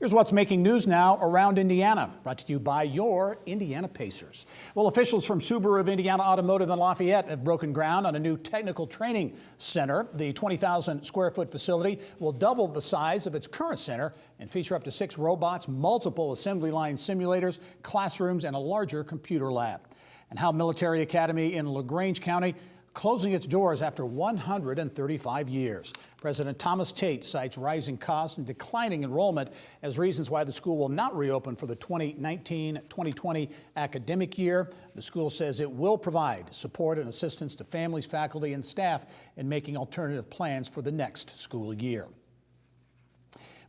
Here's what's making news now around Indiana, brought to you by your Indiana Pacers. Well, officials from Subaru of Indiana Automotive in Lafayette have broken ground on a new technical training center. The 20,000 square foot facility will double the size of its current center and feature up to 6 robots, multiple assembly line simulators, classrooms, and a larger computer lab. And Howe Military Academy in LaGrange County closing its doors after 135 years. President Thomas Tate cites rising costs and declining enrollment as reasons why the school will not reopen for the 2019-2020 academic year. The school says it will provide support and assistance to families, faculty, and staff in making alternative plans for the next school year.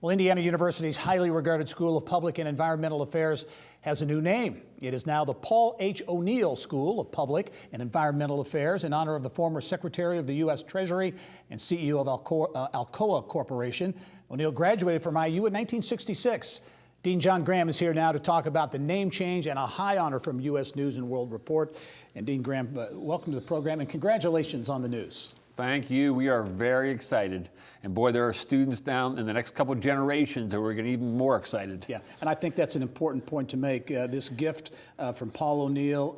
Well, Indiana University's highly regarded School of Public and Environmental Affairs has a new name. It is now the Paul H. O'Neill School of Public and Environmental Affairs in honor of the former Secretary of the U.S. Treasury and CEO of Alcoa Corporation. O'Neill graduated from IU in 1966. Dean John Graham is here now to talk about the name change and a high honor from U.S. News and World Report. And Dean Graham, welcome to the program and congratulations on the news. Thank you. We are very excited. And boy, there are students down in the next couple of generations that we're going to be even more excited. Yeah, and I think that's an important point to make. This gift from Paul O'Neill,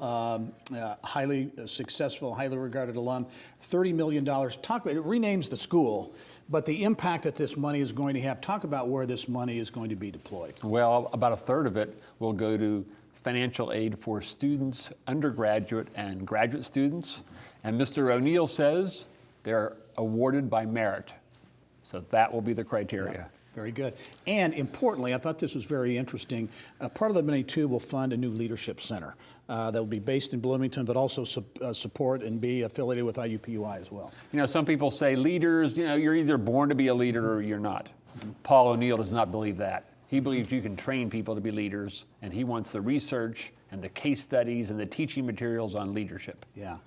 highly successful, highly regarded alum, $30 million. Talk about it, renames the school, but the impact that this money is going to have. Talk about where this money is going to be deployed. Well, about a third of it will go to financial aid for students, undergraduate and graduate students. And Mr. O'Neill says they're awarded by merit. So that will be the criteria. Yeah, very good. And importantly, I thought this was very interesting. Part of the money, too, will fund a new leadership center that will be based in Bloomington, but also support and be affiliated with IUPUI as well. You know, some people say leaders, you know, you're either born to be a leader or you're not. Paul O'Neill does not believe that. He believes you can train people to be leaders, and he wants the research and the case studies and the teaching materials on leadership. Yeah.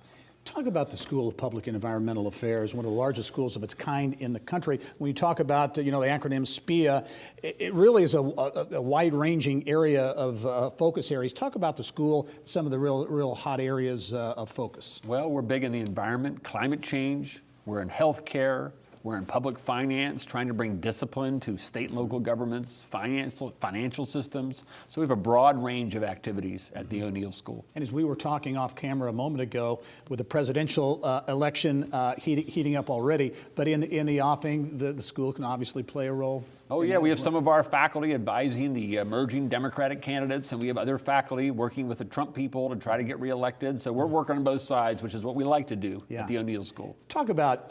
Talk about the School of Public and Environmental Affairs, one of the largest schools of its kind in the country. When you talk about, you know, the acronym SPIA, it really is a wide-ranging area of focus areas. Talk about the school, some of the real hot areas of focus. Well, we're big in the environment, climate change. We're in healthcare. We're in public finance, trying to bring discipline to state and local governments, financial systems. So we have a broad range of activities at the O'Neill School. And as we were talking off camera a moment ago, with the presidential election heating up already, but in the offing, the school can obviously play a role. Oh yeah, we have some of our faculty advising the emerging Democratic candidates, and we have other faculty working with the Trump people to try to get reelected. So we're working on both sides, which is what we like to do at the O'Neill School. Talk about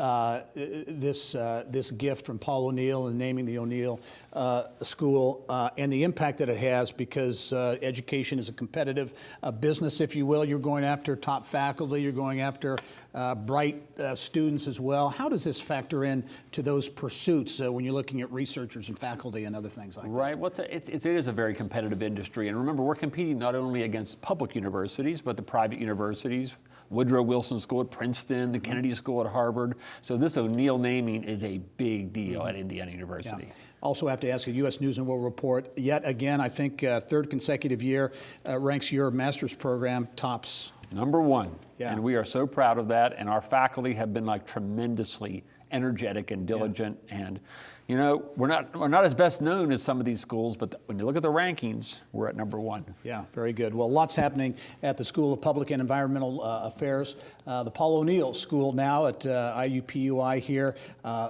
this gift from Paul O'Neill and naming the O'Neill School and the impact that it has, because education is a competitive business, if you will. You're going after top faculty, you're going after bright students as well. How does this factor in to those pursuits when you're looking at researchers and faculty and other things like that? Right. Well, it is a very competitive industry. And remember, we're competing not only against public universities, but the private universities, Woodrow Wilson School at Princeton, the Kennedy School at Harvard. So this O'Neill naming is a big deal at Indiana University. Yeah. Also have to ask, a U.S. News and World Report, yet again, I think third consecutive year, ranks your master's program tops. #1. Yeah. And we are so proud of that. And our faculty have been like tremendously energetic and diligent. Yeah. And you know, we're not as best known as some of these schools, but when you look at the rankings, we're at #1. Yeah, very good. Well, lots happening at the School of Public and Environmental Affairs. The Paul O'Neill School now at IUPUI here.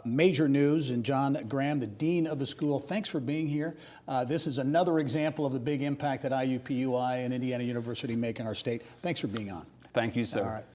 Major news, and John Graham, the Dean of the school, thanks for being here. This is another example of the big impact that IUPUI and Indiana University make in our state. Thanks for being on. Thank you, sir. All right.